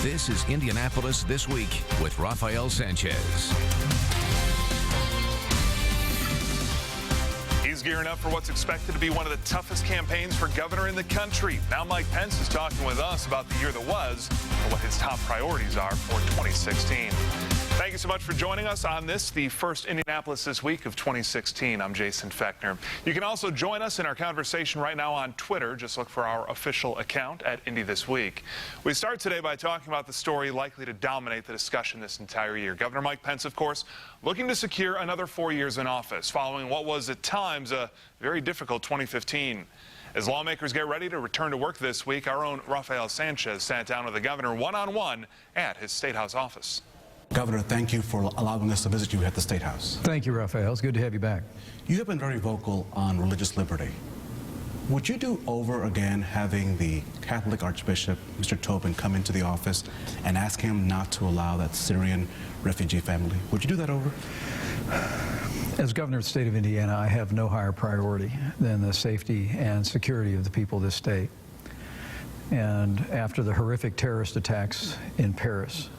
This is Indianapolis This Week with Rafael Sanchez. He's gearing up for what's expected to be one of the toughest campaigns for governor in the country. Now Mike Pence is talking with us about the year that was and what his top priorities are for 2016. Thank you so much for joining us on this, the first Indianapolis This Week of 2016. I'm Jason Fechner. You can also join us in our conversation right now on Twitter. Just look for our official account at Indy This Week. We start today by talking about the story likely to dominate the discussion this entire year. Governor Mike Pence, of course, looking to secure another 4 years in office following what was at times a very difficult 2015. As lawmakers get ready to return to work this week, our own Rafael Sanchez sat down with the governor one-on-one at his State House office. Governor, thank you for allowing us to visit you at the State House. Thank you, Rafael. It's good to have you back. You have been very vocal on religious liberty. Would you do over again having the Catholic Archbishop, Mr. Tobin, come into the office and ask him not to allow that Syrian refugee family? Would you do that over? As governor of the state of Indiana, I have no higher priority than the safety and security of the people of this state. And after the horrific terrorist attacks in Paris,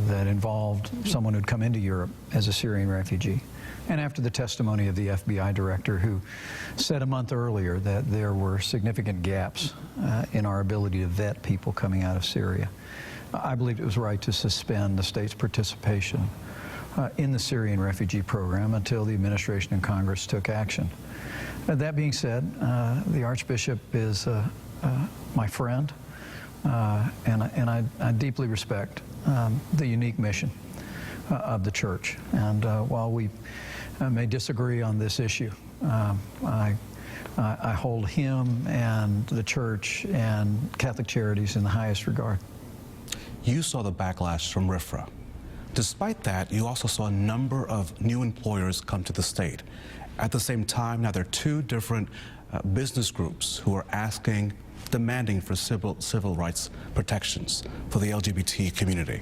that involved someone who'd come into Europe as a Syrian refugee. And after the testimony of the FBI director who said a month earlier that there were significant gaps in our ability to vet people coming out of Syria, I believed it was right to suspend the state's participation in the Syrian refugee program until the administration and Congress took action. That being said, the Archbishop is my friend, and I deeply respect the unique mission of the church. And while we may disagree on this issue, I hold him and the church and Catholic Charities in the highest regard. You saw the backlash from RFRA. Despite that, you also saw a number of new employers come to the state. At the same time, now there are two different business groups who are demanding for civil rights protections for the LGBT community.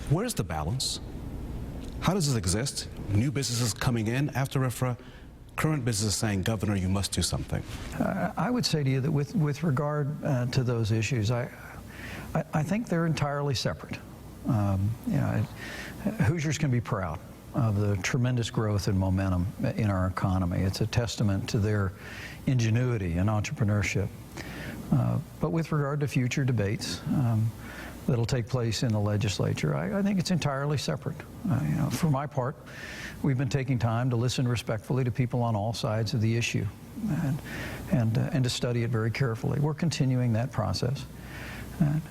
Where's the balance? How does this exist? New businesses coming in after RFRA, current businesses saying, Governor, you must do something. I would say to you that with regard to those issues, I think they're entirely separate. Hoosiers can be proud of the tremendous growth and momentum in our economy. It's a testament to their ingenuity and entrepreneurship. But with regard to future debates that'll take place in the legislature, I think it's entirely separate. For my part, we've been taking time to listen respectfully to people on all sides of the issue and to study it very carefully. We're continuing that process.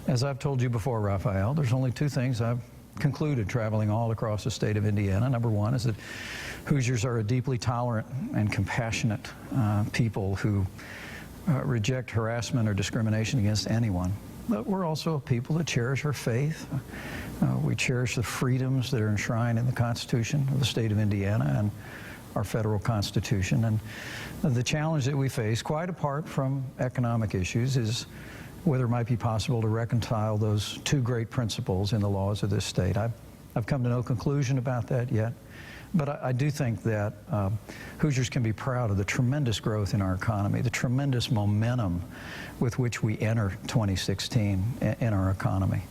As I've told you before, Rafael, there's only two things I've concluded traveling all across the state of Indiana. Number one is that Hoosiers are a deeply tolerant and compassionate people who reject harassment or discrimination against anyone. But we're also a people that cherish our faith. We cherish the freedoms that are enshrined in the Constitution of the state of Indiana and our federal Constitution. And the challenge that we face, quite apart from economic issues, is whether it might be possible to reconcile those two great principles in the laws of this state. I've come to no conclusion about that yet, but I do think that Hoosiers can be proud of the tremendous growth in our economy, the tremendous momentum with which we enter 2016 in our economy.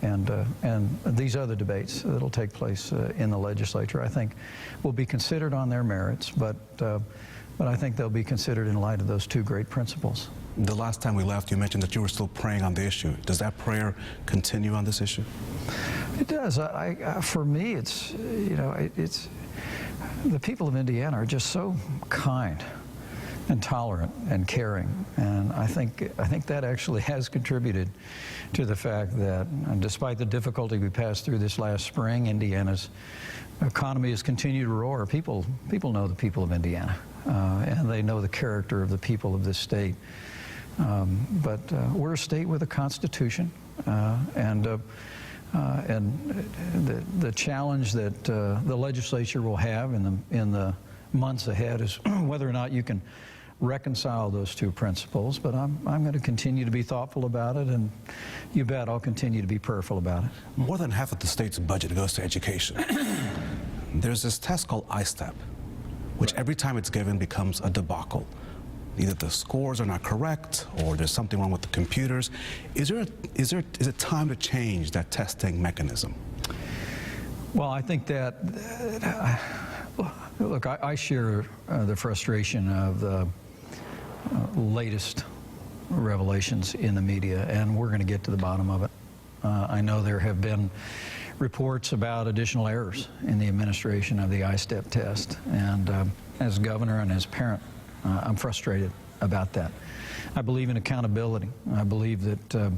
And these other debates that'll take place in the legislature, I think, will be considered on their merits, but I think they'll be considered in light of those two great principles. The last time we left, you mentioned that you were still praying on the issue. Does that prayer continue on this issue? It does. For me, it's the people of Indiana are just so kind and tolerant and caring, and I think that actually has contributed to the fact that, despite the difficulty we passed through this last spring, Indiana's economy has continued to roar. People know the people of Indiana, and they know the character of the people of this state. But we're a state with a constitution, and the challenge that the legislature will have in the months ahead is whether or not you can reconcile those two principles. But I'm going to continue to be thoughtful about it, and you bet I'll continue to be prayerful about it. More than half of the state's budget goes to education. There's this test called ISTEP, which every time it's given becomes a debacle. either the scores are not correct or there's something wrong with the computers. Is it time to change that testing mechanism? Well, I think that, look, I share the frustration of the latest revelations in the media, and we're going to get to the bottom of it. I know there have been reports about additional errors in the administration of the I-STEP test, and as governor and as parent, I'm frustrated about that. I believe in accountability. I believe that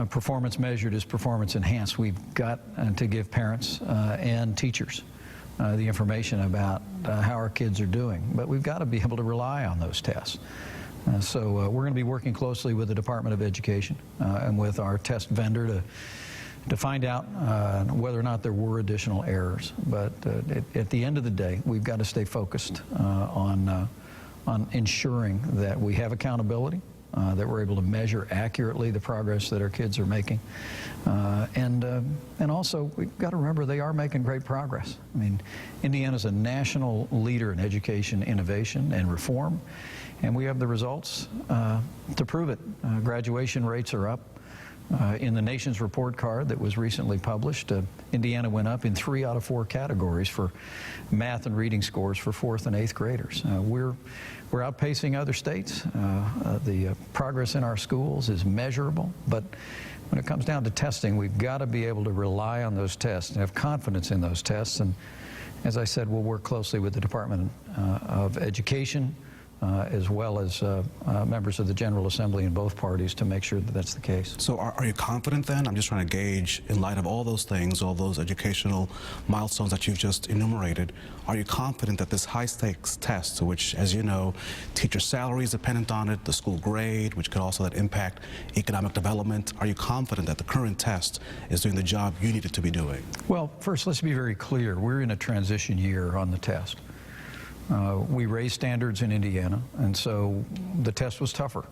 performance measured is performance enhanced. We've got to give parents and teachers the information about how our kids are doing, but we've got to be able to rely on those tests. So we're going to be working closely with the Department of Education and with our test vendor to find out whether or not there were additional errors. But at the end of the day, we've got to stay focused on ensuring that we have accountability, that we're able to measure accurately the progress that our kids are making. And also, we've got to remember they are making great progress. I mean, Indiana's a national leader in education innovation and reform, and we have the results to prove it. Graduation rates are up. In the nation's report card that was recently published, Indiana went up in 3 out of 4 categories for math and reading scores for 4th and 8th graders. We're outpacing other states. The progress in our schools is measurable, but when it comes down to testing, we've got to be able to rely on those tests and have confidence in those tests. And as I said, we'll work closely with the Department of Education, as well as members of the General Assembly in both parties to make sure that that's the case. So are you confident then? I'm just trying to gauge, in light of all those things, all those educational milestones that you've just enumerated, are you confident that this high-stakes test, which, as you know, teacher salary is dependent on it, the school grade, which could also impact economic development, are you confident that the current test is doing the job you need it to be doing? Well, first, let's be very clear. We're in a transition year on the test. We raised standards in Indiana, and so the test was tougher.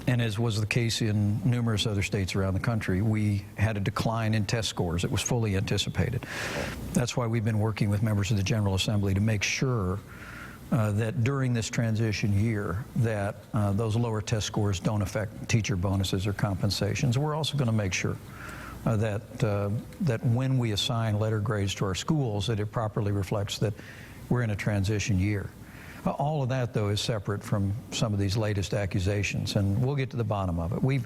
And as was the case in numerous other states around the country, we had a decline in test scores. It was fully anticipated. That's why we've been working with members of the General Assembly to make sure that during this transition year that those lower test scores don't affect teacher bonuses or compensations. We're also going to make sure that when we assign letter grades to our schools, that it properly reflects that we're in a transition year. All of that, though, is separate from some of these latest accusations, and we'll get to the bottom of it.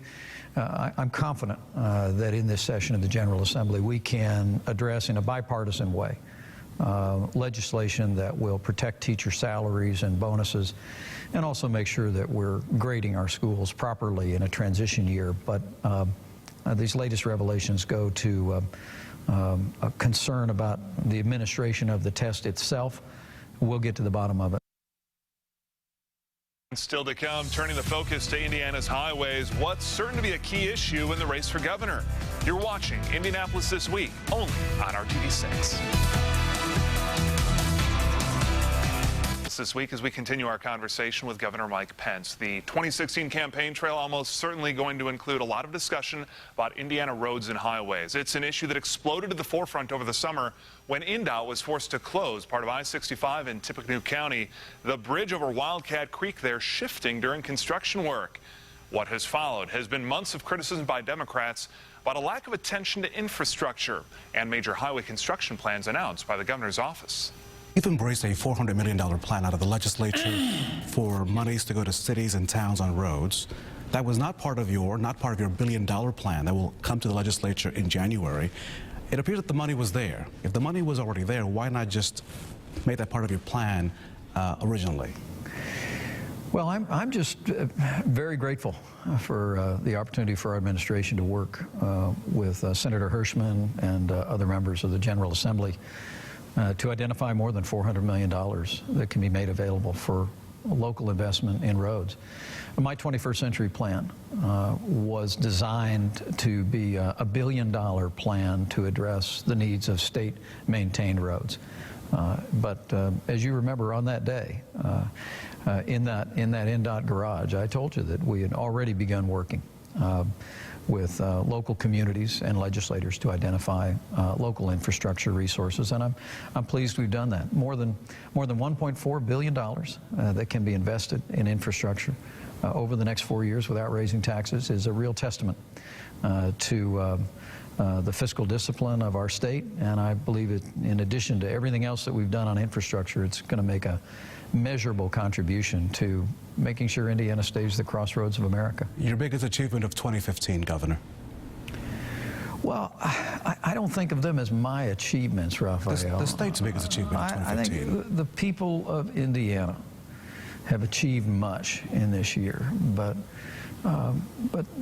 I'm confident that in this session of the General Assembly we can address in a bipartisan way legislation that will protect teacher salaries and bonuses, and also make sure that we're grading our schools properly in a transition year. But these latest revelations go to a concern about the administration of the test itself. We'll get to the bottom of it. Still to come, turning the focus to Indiana's highways, what's certain to be a key issue in the race for governor. You're watching Indianapolis This Week, only on RTV6. This week as we continue our conversation with Governor Mike Pence. The 2016 campaign trail almost certainly going to include a lot of discussion about Indiana roads and highways. It's an issue that exploded to the forefront over the summer when INDOT was forced to close part of I-65 in Tippecanoe County. The bridge over Wildcat Creek there shifting during construction work. What has followed has been months of criticism by Democrats about a lack of attention to infrastructure and major highway construction plans announced by the governor's office. You've embraced a $400 million plan out of the legislature for monies to go to cities and towns on roads. That was not part of your billion-dollar plan that will come to the legislature in January. It appears that the money was there. If the money was already there, why not just make that part of your plan originally? Well, I'm just very grateful for the opportunity for our administration to work with Senator Hirschman and other members of the General Assembly to identify more than $400 million that can be made available for local investment in roads. My 21st Century Plan was designed to be a billion-dollar plan to address the needs of state-maintained roads. But as you remember, on that day, in that INDOT garage, I told you that we had already begun working local communities and legislators to identify local infrastructure resources, and I'm pleased we've done that. More than $1.4 billion that can be invested in infrastructure over the next 4 years without raising taxes is a real testament to the fiscal discipline of our state, and I believe it, in addition to everything else that we've done on infrastructure, it's going to make a measurable contribution to making sure Indiana stays the crossroads of America. Your biggest achievement of 2015, Governor? Well, I don't think of them as my achievements, Rafael. The state's biggest achievement in 2015. I think the people of Indiana have achieved much in this year, but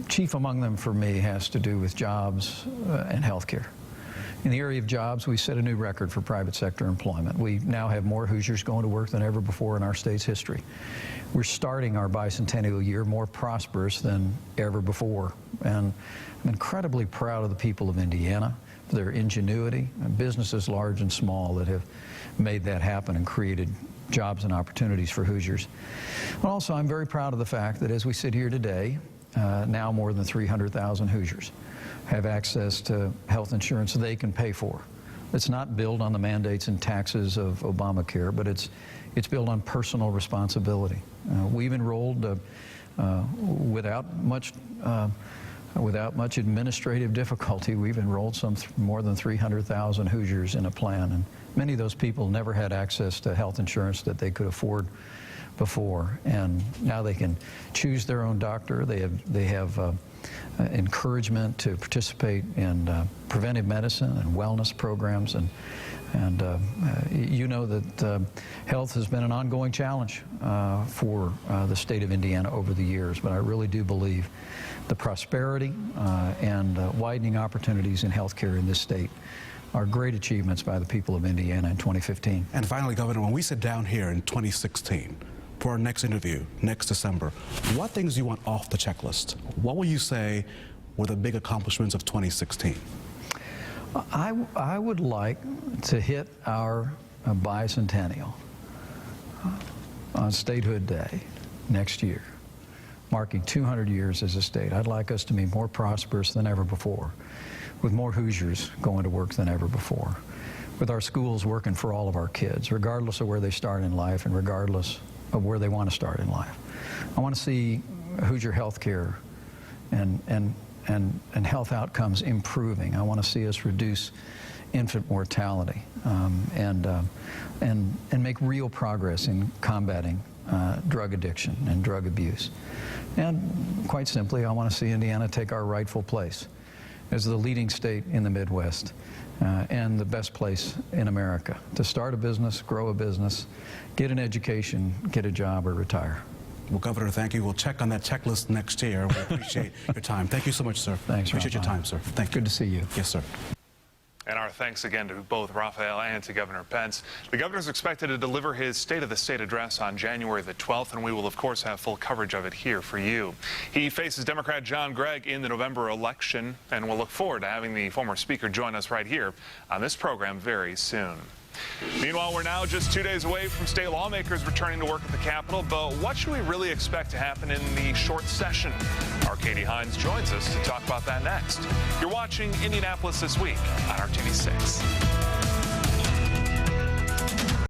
chief among them for me has to do with jobs and health care. In the area of jobs, we set a new record for private sector employment. We now have more Hoosiers going to work than ever before in our state's history. We're starting our bicentennial year more prosperous than ever before. And I'm incredibly proud of the people of Indiana, for their ingenuity, and businesses large and small that have made that happen and created jobs and opportunities for Hoosiers. But also, I'm very proud of the fact that as we sit here today, now more than 300,000 Hoosiers have access to health insurance they can pay for. It's not built on the mandates and taxes of Obamacare, but it's built on personal responsibility. We've enrolled without much administrative difficulty. We've enrolled more than 300,000 Hoosiers in a plan, and many of those people never had access to health insurance that they could afford before, and now they can choose their own doctor. They have encouragement to participate in preventive medicine and wellness programs, and you know that health has been an ongoing challenge for the state of Indiana over the years, but I really do believe the prosperity and widening opportunities in health care in this state are great achievements by the people of Indiana in 2015. And finally, Governor, when we sit down here in 2016 for our next interview next December, what things do you want off the checklist? What will you say were the big accomplishments of 2016? I would like to hit our bicentennial on Statehood Day next year, marking 200 years as a state. I'd like us to be more prosperous than ever before, with more Hoosiers going to work than ever before, with our schools working for all of our kids, regardless of where they start in life and regardless of where they want to start in life. I want to see Hoosier health care and health outcomes improving. I want to see us reduce infant mortality and make real progress in combating drug addiction and drug abuse. And quite simply, I want to see Indiana take our rightful place as the leading state in the Midwest and the best place in America to start a business, grow a business, get an education, get a job, or retire. Well, Governor, thank you. We'll check on that checklist next year. We appreciate your time. Thank you so much, sir. Thanks, Appreciate your time, sir. Thank you. Good to see you. Yes, sir. And our thanks again to both Rafael and to Governor Pence. The governor is expected to deliver his State of the State address on January the 12th, and we will, of course, have full coverage of it here for you. He faces Democrat John Gregg in the November election, and we'll look forward to having the former speaker join us right here on this program very soon. Meanwhile, we're now just 2 days away from state lawmakers returning to work at the Capitol, but what should we really expect to happen in the short session? Our Katie Hines joins us to talk about that next. You're watching Indianapolis This Week on RTV6.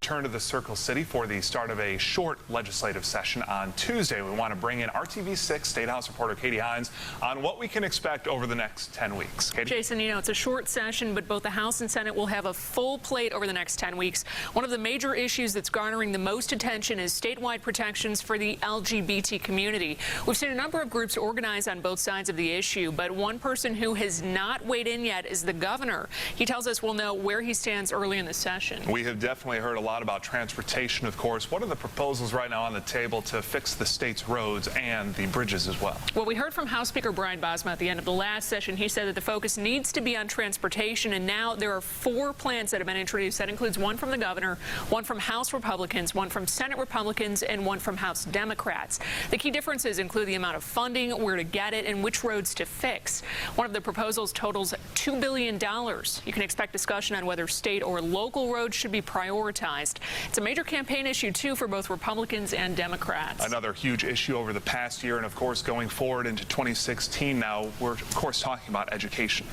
Turn to the Circle City for the start of a short legislative session on Tuesday. We want to bring in RTV6 State House reporter Katie Hines on what we can expect over the next 10 weeks. Katie? Jason, you know, it's a short session, but both the House and Senate will have a full plate over the next 10 weeks. One of the major issues that's garnering the most attention is statewide protections for the LGBT community. We've seen a number of groups organize on both sides of the issue, but one person who has not weighed in yet is the governor. He tells us we'll know where he stands early in the session. We have definitely heard a lot about transportation, of course. What are the proposals right now on the table to fix the state's roads and the bridges as well? Well, we heard from House Speaker Brian Bosma at the end of the last session. He said that the focus needs to be on transportation, and now there are 4 plans that have been introduced. That includes one from the governor, one from House Republicans, one from Senate Republicans, and one from House Democrats. The key differences include the amount of funding, where to get it, and which roads to fix. One of the proposals totals $2 billion. You can expect discussion on whether state or local roads should be prioritized. promised. It's a major campaign issue, too, for both Republicans and Democrats. Another huge issue over the past year, and of course going forward into 2016 now, we're of course talking about education.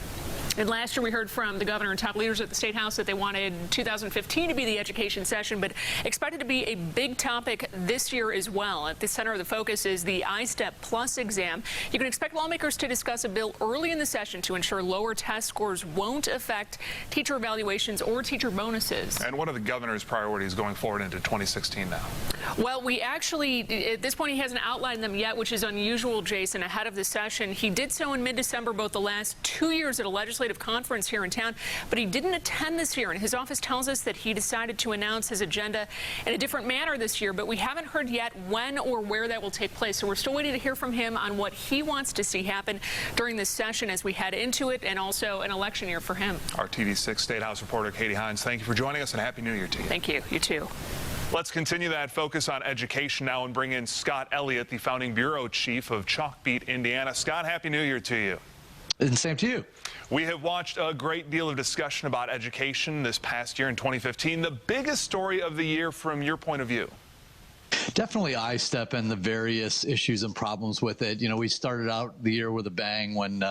And last year we heard from the governor and top leaders at the State House that they wanted 2015 to be the education session, but expected to be a big topic this year as well. At the center of the focus is the iStep Plus exam. You can expect lawmakers to discuss a bill early in the session to ensure lower test scores won't affect teacher evaluations or teacher bonuses. And what are the governor's priorities going forward into 2016 now? Well, we actually, at this point, he hasn't outlined them yet, which is unusual, Jason, ahead of the session. He did so in mid-December both the last 2 years at a legislative conference here in town, but he didn't attend this year, and his office tells us that he decided to announce his agenda in a different manner this year, but we haven't heard yet when or where that will take place. So we're still waiting to hear from him on what he wants to see happen during this session as we head into it, and also an election year for him. Our TV6 State House reporter Katie Hines, thank you for joining us, and Happy New Year to you. Thank you. You too. Let's continue that focus on education now and bring in Scott Elliott, the founding bureau chief of Chalkbeat, Indiana. Scott, Happy New Year to you. And same to you. We have watched a great deal of discussion about education this past year in 2015. The biggest story of the year from your point of view? Definitely iStep and the various issues and problems with it. You know, we started out the year with a bang when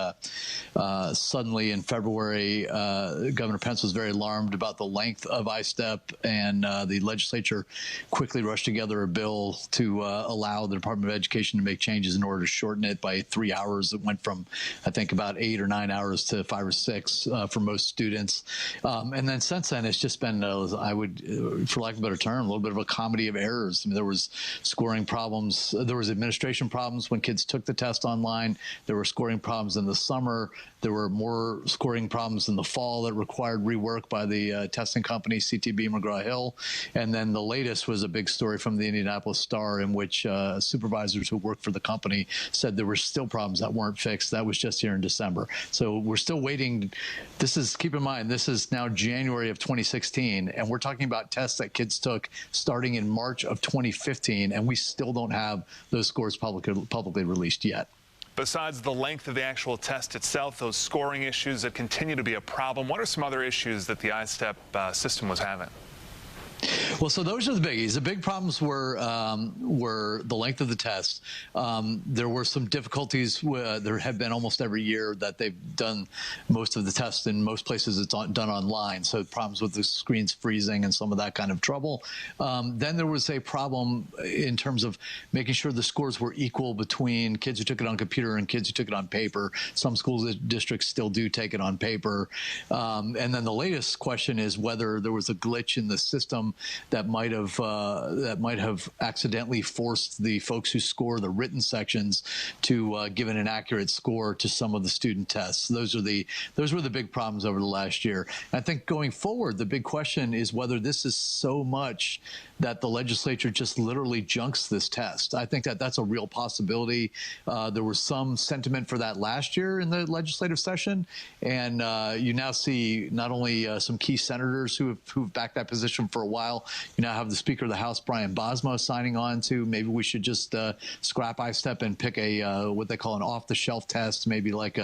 suddenly in February, Governor Pence was very alarmed about the length of iStep, and the legislature quickly rushed together a bill to allow the Department of Education to make changes in order to shorten it by 3 hours. It went from, I think, about 8 or 9 hours to 5 or 6 for most students. And then since then, it's just been, I would, for lack of a better term, a little bit of a comedy of errors. I mean, there was scoring problems. There was administration problems when kids took the test online. There were scoring problems in the summer. There were more scoring problems in the fall that required rework by the testing company, CTB McGraw-Hill. And then the latest was a big story from the Indianapolis Star in which supervisors who worked for the company said there were still problems that weren't fixed. That was just here in December. So we're still waiting. This is, keep in mind, this is now January of 2016, and we're talking about tests that kids took starting in March of 2015, and we still don't have those scores publicly released yet. Besides the length of the actual test itself, those scoring issues that continue to be a problem, what are some other issues that the iStep system was having? Well, so those are the biggies. The big problems were the length of the test. There were some difficulties. There have been almost every year that they've done most of the tests. In most places, it's done online. So problems with the screens freezing and some of that kind of trouble. Then there was a problem in terms of making sure the scores were equal between kids who took it on computer and kids who took it on paper. Some school districts still do take it on paper. And then the latest question is whether there was a glitch in the system that might have accidentally forced the folks who score the written sections to give an inaccurate score to some of the student tests. Those were the big problems over the last year. And I think going forward, the big question is whether this is so much that the legislature just literally junks this test. I think that that's a real possibility. There was some sentiment for that last year in the legislative session, and you now see not only some key senators who've backed that position for a while. You now have the Speaker of the House, Brian Bosma, signing on to maybe we should just scrap iStep and pick a what they call an off-the-shelf test, maybe like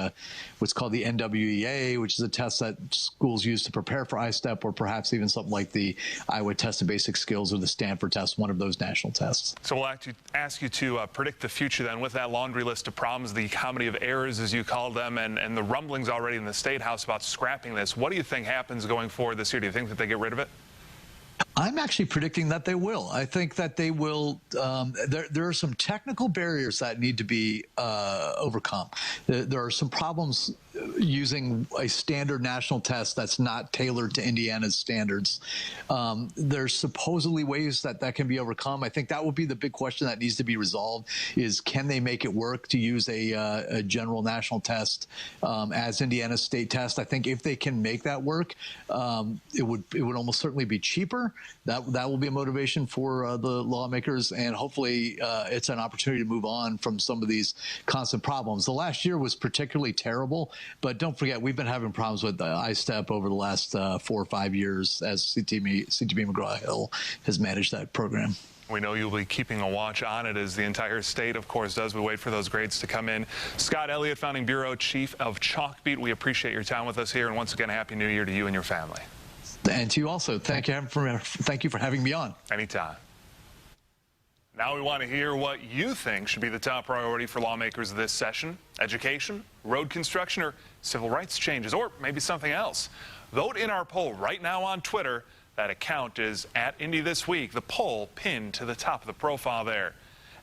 what's called the NWEA, which is a test that schools use to prepare for iStep, or perhaps even something like the Iowa Test of Basic Skills or the Stanford test, one of those national tests. So we'll ask you to predict the future then with that laundry list of problems, the comedy of errors, as you called them, and the rumblings already in the State House about scrapping this. What do you think happens going forward this year? Do you think that they get rid of it? I'm actually predicting that they will. I think that they will. There are some technical barriers that need to be overcome. There are some problems using a standard national test that's not tailored to Indiana's standards. There's supposedly ways that can be overcome. I think that will be the big question that needs to be resolved is, can they make it work to use a general national test as Indiana's state test? I think if they can make that work, it would almost certainly be cheaper. That will be a motivation for the lawmakers, and hopefully it's an opportunity to move on from some of these constant problems. The last year was particularly terrible, but don't forget, we've been having problems with iStep over the last 4 or 5 years as CTB McGraw-Hill has managed that program. We know you'll be keeping a watch on it, as the entire state, of course, does. We wait for those grades to come in. Scott Elliott, founding bureau chief of Chalkbeat, we appreciate your time with us here, and once again, Happy New Year to you and your family. And to you also. Thank you for having me on. Anytime. Now we want to hear what you think should be the top priority for lawmakers this session. Education, road construction, or civil rights changes, or maybe something else. Vote in our poll right now on Twitter. That account is @IndyThisWeek. The poll pinned to the top of the profile there.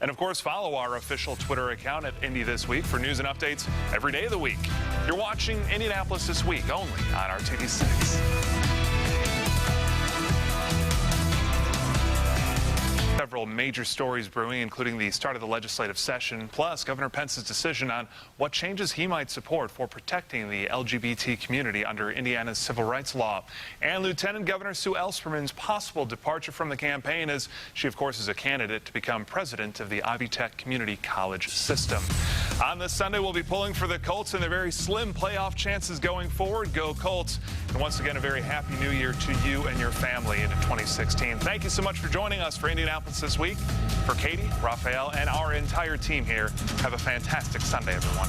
And of course, follow our official Twitter account @IndyThisWeek for news and updates every day of the week. You're watching Indianapolis This Week only on RTV6. Several major stories brewing, including the start of the legislative session, plus Governor Pence's decision on what changes he might support for protecting the LGBT community under Indiana's civil rights law, and Lieutenant Governor Sue Ellspermann's possible departure from the campaign, as she, of course, is a candidate to become president of the Ivy Tech Community College system. On this Sunday, we'll be pulling for the Colts and their very slim playoff chances going forward. Go Colts. And once again, a very happy new year to you and your family into 2016. Thank you so much for joining us for Indianapolis This Week. For Katie, Rafael, and our entire team here, have a fantastic Sunday, everyone.